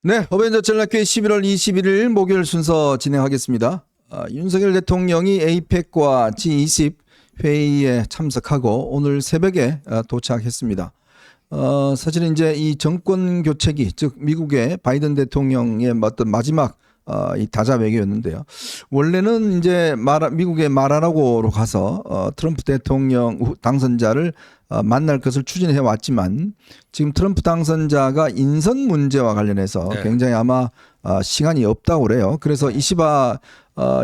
네, 어벤져 전략회 11월 21일 목요일 순서 진행하겠습니다. 윤석열 대통령이 APEC과 G20 회의에 참석하고 오늘 새벽에 도착했습니다. 사실은 이제 이 정권 교체기, 즉 미국의 바이든 대통령의 어떤 마지막 이 다자 외교였는데요. 원래는 이제 미국의 마라라고로 가서 트럼프 대통령 당선자를 만날 것을 추진해 왔지만 지금 트럼프 당선자가 인선 문제와 관련해서 굉장히 아마 시간이 없다고 그래요. 그래서 이시바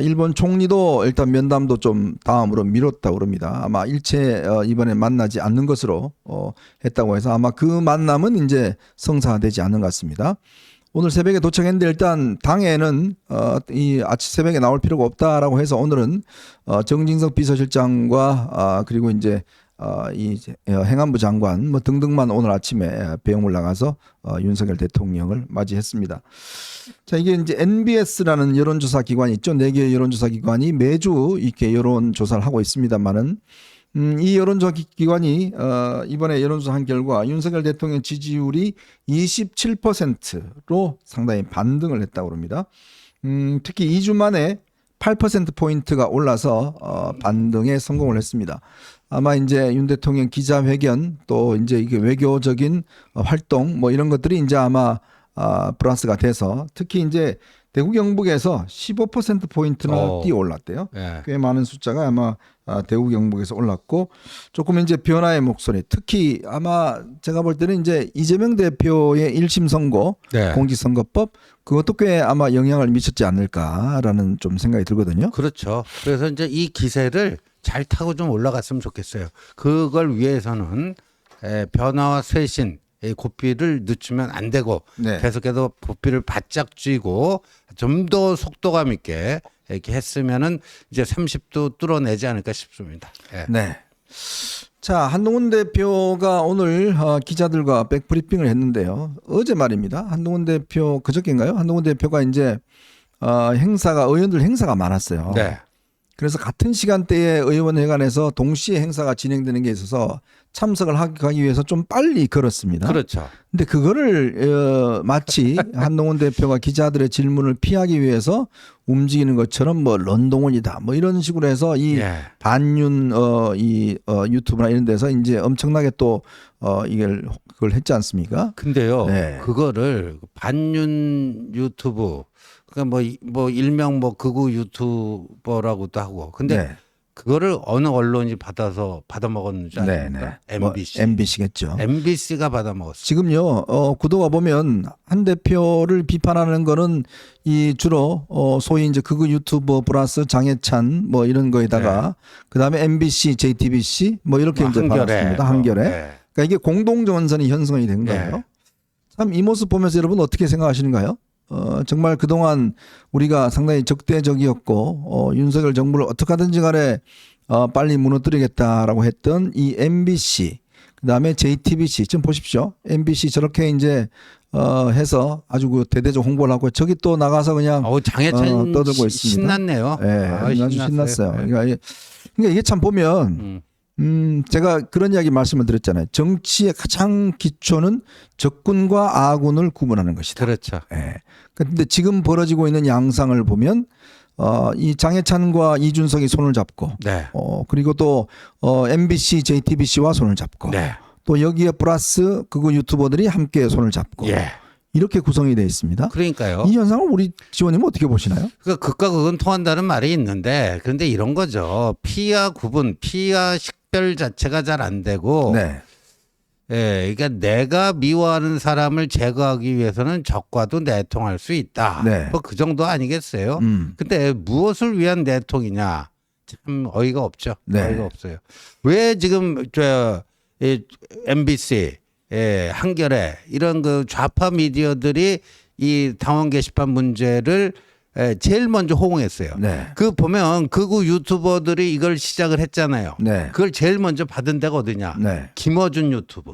일본 총리도 일단 면담도 좀 다음으로 미뤘다고 그럽니다. 아마 일체 이번에 만나지 않는 것으로 했다고 해서 아마 그 만남은 이제 성사되지 않는 것 같습니다. 오늘 새벽에 도착했는데 일단 당에는 이 아침 새벽에 나올 필요가 없다라고 해서 오늘은 정진석 비서실장과 그리고 이제 이 행안부 장관 뭐 등등만 오늘 아침에 배웅을 나가서 윤석열 대통령을 맞이했습니다. 자, 이게 이제 NBS라는 여론조사 기관이 있죠. 4개의 여론조사 기관이 매주 이렇게 여론조사를 하고 있습니다만은 이 여론조사 기관이 이번에 여론조사 한 결과 윤석열 대통령 지지율이 27%로 상당히 반등을 했다고 합니다. 특히 2주 만에 8%포인트가 올라서 반등에 성공을 했습니다. 아마 이제 윤 대통령 기자회견 또 이제 이게 외교적인 활동 뭐 이런 것들이 이제 아마 플러스가 돼서 특히 이제 대구 경북에서 15%포인트나 뛰어 올랐대요. 네. 꽤 많은 숫자가 아마 대구 경북에서 올랐고 조금 이제 변화의 목소리 특히 아마 제가 볼 때는 이제 이재명 대표의 1심 선고 네. 공직선거법 그것도 꽤 아마 영향을 미쳤지 않을까라는 좀 생각이 들거든요. 그렇죠. 그래서 이제 이 기세를 잘 타고 좀 올라갔으면 좋겠어요. 그걸 위해서는 변화와 쇄신, 고삐를 늦추면 안 되고 네. 계속해서 고삐를 바짝 쥐고 좀 더 속도감 있게 이렇게 했으면은 이제 30도 뚫어내지 않을까 싶습니다. 예. 네. 자, 한동훈 대표가 오늘 기자들과 백브리핑을 했는데요. 어제 말입니다. 한동훈 대표 그저께인가요? 한동훈 대표가 이제 의원들 행사가 많았어요. 네. 그래서 같은 시간대에 의원회관에서 동시에 행사가 진행되는 게 있어서 참석을 하기 위해서 좀 빨리 걸었습니다. 그렇죠. 근데 그거를 마치 한동훈 대표가 기자들의 질문을 피하기 위해서 움직이는 것처럼 뭐 런동원이다 뭐 이런 식으로 해서 이 예. 반윤 유튜브나 이런 데서 이제 엄청나게 또 그걸 했지 않습니까? 근데요. 네. 그거를 반윤 유튜브 그러니까 뭐 일명 뭐 극우 유튜버라고도 하고 근데 네. 그거를 어느 언론이 받아 먹었는지 아십니까? MBC. 뭐 MBC겠죠. MBC가 받아 먹었어요. 지금요, 구도가 보면 한 대표를 비판하는 거는 이 주로 소위 이제 극우 유튜버 플러스 장해찬 뭐 이런 거에다가 그 다음에 MBC, JTBC 뭐 이렇게 이제 받았습니다. 한겨레. 네. 그러니까 이게 공동전선이 형성이 된 거예요. 네. 참 이 모습 보면서 여러분 어떻게 생각하시는가요? 정말 그동안 우리가 상당히 적대적이었고 윤석열 정부를 어떻게 하든지 간에 빨리 무너뜨리겠다라고 했던 이 MBC 그다음에 JTBC 좀 보십시오. MBC 저렇게 이제 해서 아주 그 대대적 홍보를 하고 저기 또 나가서 그냥 장해찬 떠들고 있습니다. 신났네요. 네, 아주 신났어요. 네. 그러니까 이게 참 보면 제가 그런 이야기 말씀을 드렸잖아요. 정치의 가장 기초는 적군과 아군을 구분하는 것이다. 그렇죠. 예. 근데 지금 벌어지고 있는 양상을 보면 이 장해찬과 이준석이 손을 잡고 네. 그리고 또 MBC, JTBC와 손을 잡고 네. 또 여기에 플러스 그거 유튜버들이 함께 손을 잡고 예. 이렇게 구성이 되어 있습니다. 그러니까요. 이 현상을 우리 지원님은 어떻게 보시나요? 그러니까 극과 극은 통한다는 말이 있는데 그런데 이런 거죠. 피와 구분, 피와 식별 자체가 잘 안 되고 네. 예, 그러니까 내가 미워하는 사람을 제거하기 위해서는 적과도 내통할 수 있다. 네. 뭐 그 정도 아니겠어요? 근데 무엇을 위한 내통이냐? 참 어이가 없죠. 네. 어이가 없어요. 왜 지금 MBC, 한겨레 이런 그 좌파 미디어들이 이 당원 게시판 문제를 제일 먼저 호응했어요. 네. 그 보면 극우 유튜버들이 이걸 시작을 했잖아요. 네. 그걸 제일 먼저 받은 데가 어디냐? 네. 김어준 유튜브.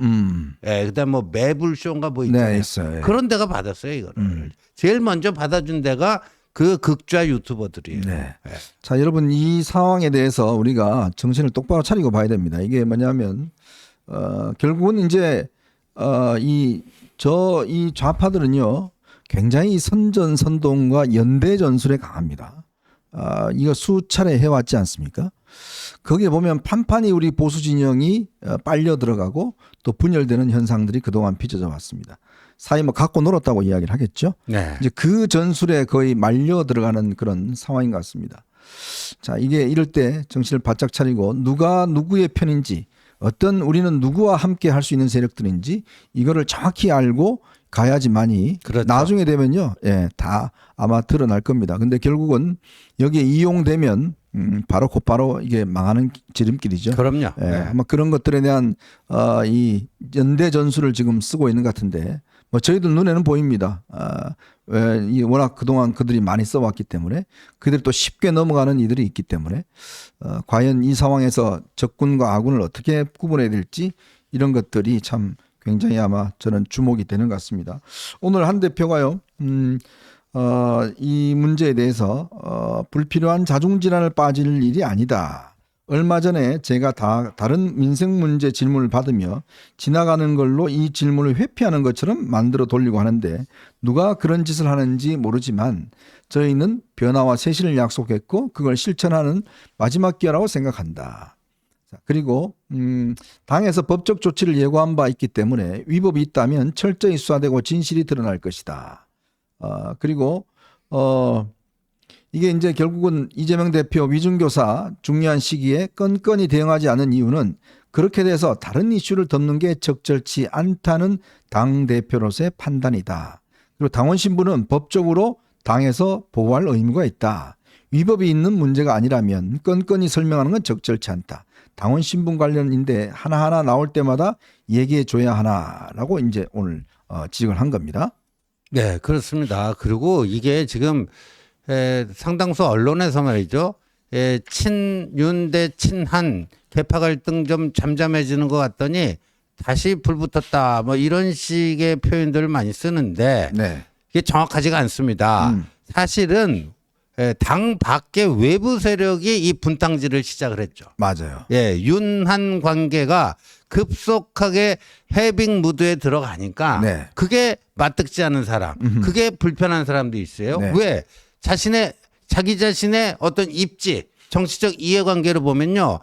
그다음 뭐 매불쇼인가 뭐 있잖아요. 네, 있어요. 그런 데가 받았어요 이거를. 제일 먼저 받아준 데가 그 극좌 유튜버들이에요. 네. 자, 여러분 이 상황에 대해서 우리가 정신을 똑바로 차리고 봐야 됩니다. 이게 뭐냐면 결국은 이제 이 좌파들은요 굉장히 이 선전선동과 연대 전술에 강합니다. 이거 수차례 해왔지 않습니까? 거기에 보면 판판이 우리 보수 진영이 빨려 들어가고 또 분열되는 현상들이 그동안 빚어져 왔습니다. 사이 뭐 갖고 놀았다고 이야기를 하겠죠. 네. 이제 그 전술에 거의 말려 들어가는 그런 상황인 것 같습니다. 자, 이게 이럴 때 정신을 바짝 차리고 누가 누구의 편인지 어떤 우리는 누구와 함께 할 수 있는 세력들인지 이거를 정확히 알고 가야지만이 그렇죠. 나중에 되면요, 예, 다 아마 드러날 겁니다. 근데 결국은 여기에 이용되면 바로 곧바로 이게 망하는 지름길이죠. 그럼요. 예, 네. 아마 그런 것들에 대한 이 연대 전술을 지금 쓰고 있는 것 같은데 뭐 저희들 눈에는 보입니다. 이 워낙 그동안 그들이 많이 써왔기 때문에 그들이 또 쉽게 넘어가는 이들이 있기 때문에 과연 이 상황에서 적군과 아군을 어떻게 구분해야 될지 이런 것들이 참 굉장히 아마 저는 주목이 되는 것 같습니다. 오늘 한 대표가요. 이 문제에 대해서 불필요한 자중질환을 빠질 일이 아니다. 얼마 전에 제가 다른 민생 문제 질문을 받으며 지나가는 걸로 이 질문을 회피하는 것처럼 만들어 돌리고 하는데 누가 그런 짓을 하는지 모르지만 저희는 변화와 쇄신을 약속했고 그걸 실천하는 마지막 기회라고 생각한다. 그리고 당에서 법적 조치를 예고한 바 있기 때문에 위법이 있다면 철저히 수사되고 진실이 드러날 것이다. 그리고 이게 이제 결국은 이재명 대표 위중교사 중요한 시기에 건건히 대응하지 않은 이유는 그렇게 돼서 다른 이슈를 덮는 게 적절치 않다는 당 대표로서의 판단이다. 그리고 당원 신분은 법적으로 당에서 보호할 의무가 있다. 위법이 있는 문제가 아니라면 건건히 설명하는 건 적절치 않다. 당원 신분 관련인데 하나하나 나올 때마다 얘기해 줘야 하나라고 이제 오늘 지적을 한 겁니다. 네, 그렇습니다. 그리고 이게 지금 상당수 언론에서 말이죠. 친윤 대 친한 계파 갈등 좀 잠잠해지는 것 같더니 다시 불붙었다. 뭐 이런 식의 표현들을 많이 쓰는데 네. 이게 정확하지가 않습니다. 사실은 당 밖의 외부 세력이 이 분탕질을 시작을 했죠. 맞아요. 예, 윤한 관계가 급속하게 해빙 무드에 들어가니까 네. 그게 맞득지 않은 사람, 그게 불편한 사람도 있어요. 네. 왜? 자기 자신의 어떤 입지, 정치적 이해관계를 보면요.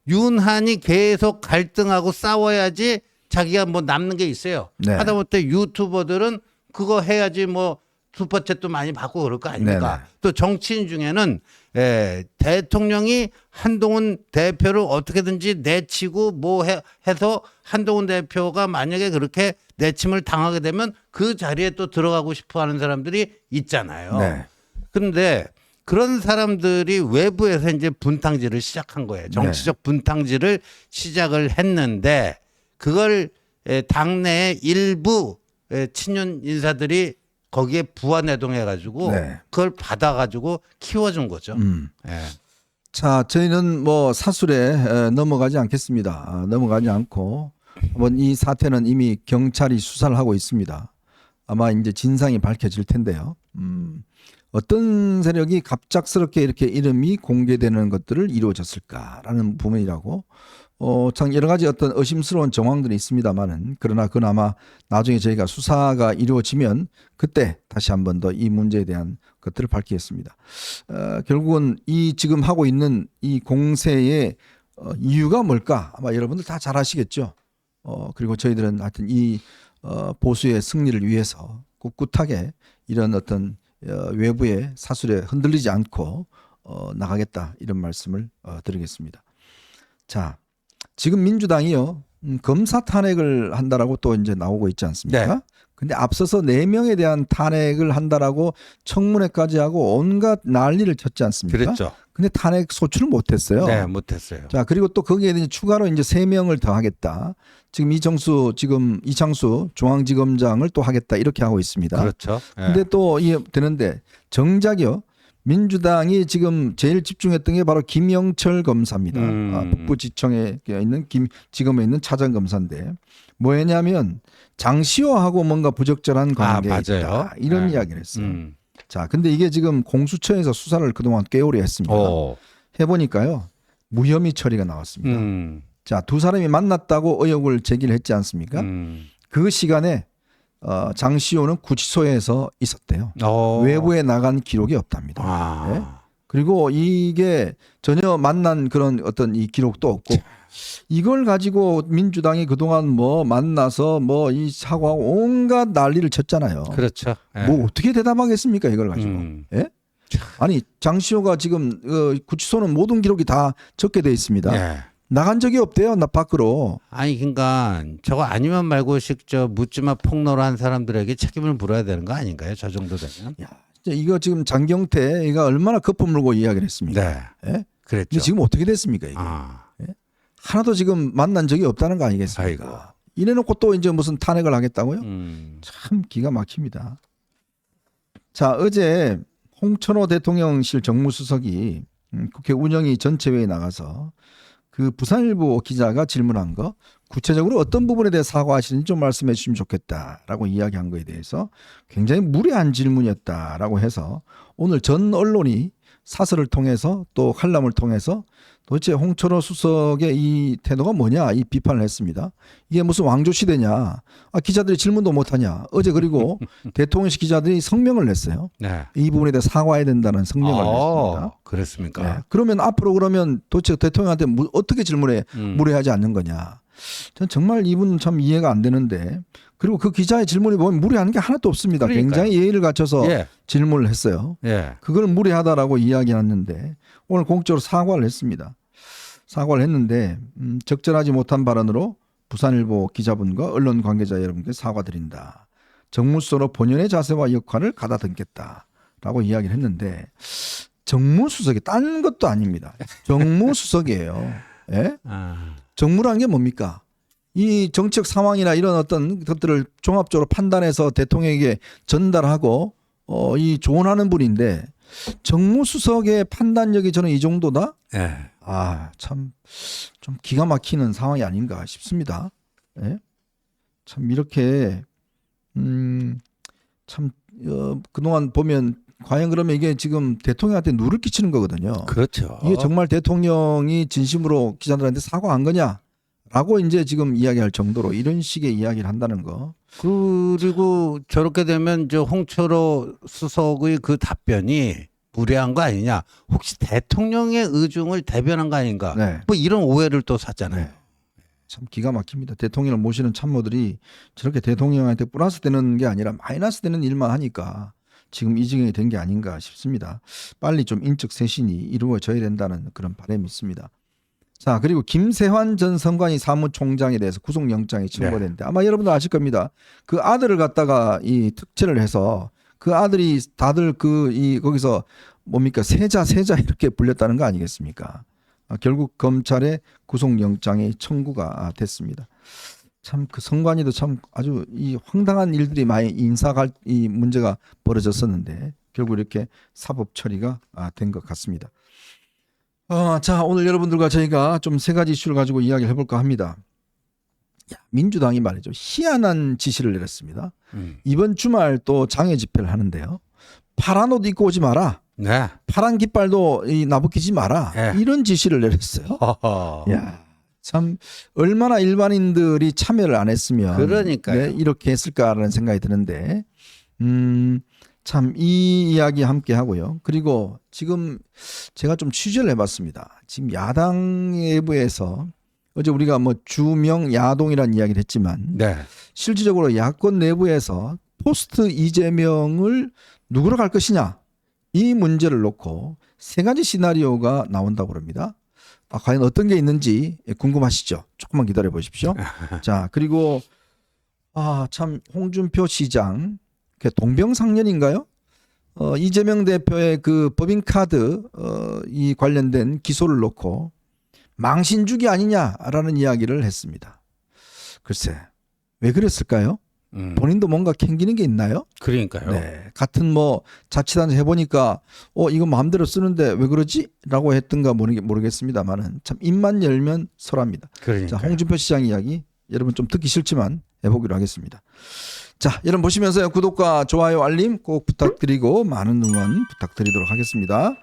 윤한이 계속 갈등하고 싸워야지 자기가 뭐 남는 게 있어요. 네. 하다못해 유튜버들은 그거 해야지 뭐 슈퍼챗도 많이 받고 그럴 거 아닙니까? 네네. 또 정치인 중에는 대통령이 한동훈 대표를 어떻게든지 내치고 뭐 해서 한동훈 대표가 만약에 그렇게 내침을 당하게 되면 그 자리에 또 들어가고 싶어 하는 사람들이 있잖아요. 네. 그런데 그런 사람들이 외부에서 이제 분탕질을 시작한 거예요. 정치적 분탕질을 시작을 했는데 그걸 당내의 일부 친윤 인사들이 거기에 부안해동해가지고 네. 그걸 받아가지고 키워준 거죠. 예. 자, 저희는 뭐 사술에 넘어가지 않겠습니다. 넘어가지 않고 한번 이 사태는 이미 경찰이 수사를 하고 있습니다. 아마 이제 진상이 밝혀질 텐데요. 어떤 세력이 갑작스럽게 이렇게 이름이 공개되는 것들을 이루어졌을까라는 부분이라고 참 여러 가지 어떤 의심스러운 정황들이 있습니다만은 그러나 그나마 나중에 저희가 수사가 이루어지면 그때 다시 한 번 더 이 문제에 대한 것들을 밝히겠습니다. 결국은 이 지금 하고 있는 이 공세의 이유가 뭘까? 아마 여러분들 다 잘 아시겠죠. 그리고 저희들은 하여튼 이 보수의 승리를 위해서 꿋꿋하게 이런 어떤 외부의 사술에 흔들리지 않고 나가겠다 이런 말씀을 드리겠습니다. 자, 지금 민주당이요 검사 탄핵을 한다라고 또 이제 나오고 있지 않습니까? 네. 근데 앞서서 4명에 대한 탄핵을 한다라고 청문회까지 하고 온갖 난리를 쳤지 않습니까? 그랬죠. 근데 탄핵 소추를 못했어요. 네, 못했어요. 자, 그리고 또 거기에 이제 추가로 이제 3명을 더 하겠다. 지금 이창수 중앙지검장을 또 하겠다 이렇게 하고 있습니다. 그렇죠. 예. 근데 또 이게 되는데 정작요 민주당이 지금 제일 집중했던 게 바로 김영철 검사입니다. 북부지청에 있는 지검에 있는 차장 검사인데 뭐냐면 장시호하고 뭔가 부적절한 관계가 있다 이런 이야기를 했어요. 자, 근데 이게 지금 공수처에서 수사를 그동안 꽤 오래 했습니다. 해보니까요 무혐의 처리가 나왔습니다. 자, 두 사람이 만났다고 의혹을 제기를 했지 않습니까? 그 시간에 장시호는 구치소에서 있었대요. 외부에 나간 기록이 없답니다. 아. 예? 그리고 이게 전혀 만난 그런 어떤 이 기록도 없고 이걸 가지고 민주당이 그동안 뭐 만나서 뭐 이 사과하고 온갖 난리를 쳤잖아요. 그렇죠. 예. 뭐 어떻게 대답하겠습니까 이걸 가지고. 예? 아니 장시호가 지금 구치소는 모든 기록이 다 적게 돼 있습니다. 예. 나간 적이 없대요. 나 밖으로. 아니 그러니까 저거 아니면 말고식 저 묻지마 폭로를 한 사람들에게 책임을 물어야 되는 거 아닌가요? 저 정도 되면. 야, 진짜 이거 지금 장경태가 얼마나 거품 물고 이야기를 했습니까? 네. 예? 그랬죠. 근데 지금 어떻게 됐습니까 이게? 아. 하나도 지금 만난 적이 없다는 거 아니겠습니까? 아이고. 이래놓고 또 이제 무슨 탄핵을 하겠다고요? 음. 참 기가 막힙니다. 자, 어제 홍천호 대통령실 정무수석이 국회 운영위 전체회의에 나가서 그 부산일보 기자가 질문한 거 구체적으로 어떤 부분에 대해 사과하시는지 좀 말씀해 주시면 좋겠다라고 이야기한 거에 대해서 굉장히 무례한 질문이었다라고 해서 오늘 전 언론이 사설을 통해서 또 칼럼을 통해서 도대체 홍천호 수석의 이 태도가 뭐냐 이 비판을 했습니다. 이게 무슨 왕조 시대냐? 기자들이 질문도 못하냐? 어제 그리고 대통령실 기자들이 성명을 냈어요. 네. 이 부분에 대해 사과해야 된다는 성명을 냈습니다. 그렇습니까? 네. 그러면 앞으로 그러면 도대체 대통령한테 어떻게 질문해 무례하지 않는 거냐? 전 정말 이분 참 이해가 안 되는데 그리고 그 기자의 질문이 보면 무례한 게 하나도 없습니다. 그러니까요. 굉장히 예의를 갖춰서 예. 질문을 했어요. 예. 그걸 무례하다라고 이야기했는데 오늘 공적으로 사과를 했습니다. 사과를 했는데 적절하지 못한 발언으로 부산일보 기자분과 언론 관계자 여러분께 사과드린다. 정무수석으로 본연의 자세와 역할을 가다듬겠다라고 이야기를 했는데 정무수석이 딴 것도 아닙니다. 정무수석이에요. 예? 아. 정무란 게 뭡니까? 이 정책 상황이나 이런 어떤 것들을 종합적으로 판단해서 대통령에게 전달하고 이 조언하는 분인데 정무수석의 판단력이 저는 이 정도다? 예. 참 좀 기가 막히는 상황이 아닌가 싶습니다. 예? 참 이렇게 그동안 보면 과연 그러면 이게 지금 대통령한테 누를 끼치는 거거든요. 그렇죠. 이게 정말 대통령이 진심으로 기자들한테 사과한 거냐라고 이제 지금 이야기할 정도로 이런 식의 이야기를 한다는 거. 그리고 저렇게 되면 저 홍철호 수석의 그 답변이 무례한 거 아니냐? 혹시 대통령의 의중을 대변한 거 아닌가? 네. 뭐 이런 오해를 또 샀잖아요. 참 기가 막힙니다. 대통령을 모시는 참모들이 저렇게 대통령한테 플러스 되는 게 아니라 마이너스 되는 일만 하니까 지금 이 지경이 된 게 아닌가 싶습니다. 빨리 좀 인적 쇄신이 이루어져야 된다는 그런 바람이 있습니다. 자, 그리고 김세환 전 선관위 사무총장에 대해서 구속영장이 청구됐는데 아마 여러분도 아실 겁니다. 그 아들을 갖다가 이 특채를 해서 그 아들이 다들 거기서 뭡니까 세자 이렇게 불렸다는 거 아니겠습니까? 결국 검찰의 구속영장이 청구가 됐습니다. 참 그 선관위도 참 아주 이 황당한 일들이 많이 이 문제가 벌어졌었는데 결국 이렇게 사법 처리가 된 것 같습니다. 자, 오늘 여러분들과 저희가 좀 세 가지 이슈를 가지고 이야기를 해볼까 합니다. 민주당이 말이죠. 희한한 지시를 내렸습니다. 이번 주말 또 장애 집회를 하는데요. 파란 옷 입고 오지 마라. 네. 파란 깃발도 나부끼지 마라. 네. 이런 지시를 내렸어요. 야, 참 얼마나 일반인들이 참여를 안 했으면 그러니까요. 네, 이렇게 했을까라는 생각이 드는데 참 이 이야기 함께 하고요. 그리고 지금 제가 좀 취재를 해봤습니다. 지금 야당 내부에서 어제 우리가 뭐 주명 야동이라는 이야기를 했지만 네. 실질적으로 야권 내부에서 포스트 이재명을 누구로 갈 것이냐 이 문제를 놓고 세 가지 시나리오가 나온다고 합니다. 과연 어떤 게 있는지 궁금하시죠? 조금만 기다려 보십시오. 자, 그리고 참 홍준표 시장 동병상련인가요? 이재명 대표의 그 법인카드 이 관련된 기소를 놓고 망신주기 아니냐라는 이야기를 했습니다. 글쎄 왜 그랬을까요? 본인도 뭔가 캥기는 게 있나요? 그러니까요. 네, 같은 뭐 자치단체 해보니까 이거 마음대로 쓰는데 왜 그러지? 라고 했던가 모르겠습니다만은 참 입만 열면 설합니다. 그러니까. 자, 홍준표 시장 이야기 여러분 좀 듣기 싫지만 해보기로 하겠습니다. 자, 여러분 보시면서 구독과 좋아요 알림 꼭 부탁드리고 많은 응원 부탁드리도록 하겠습니다.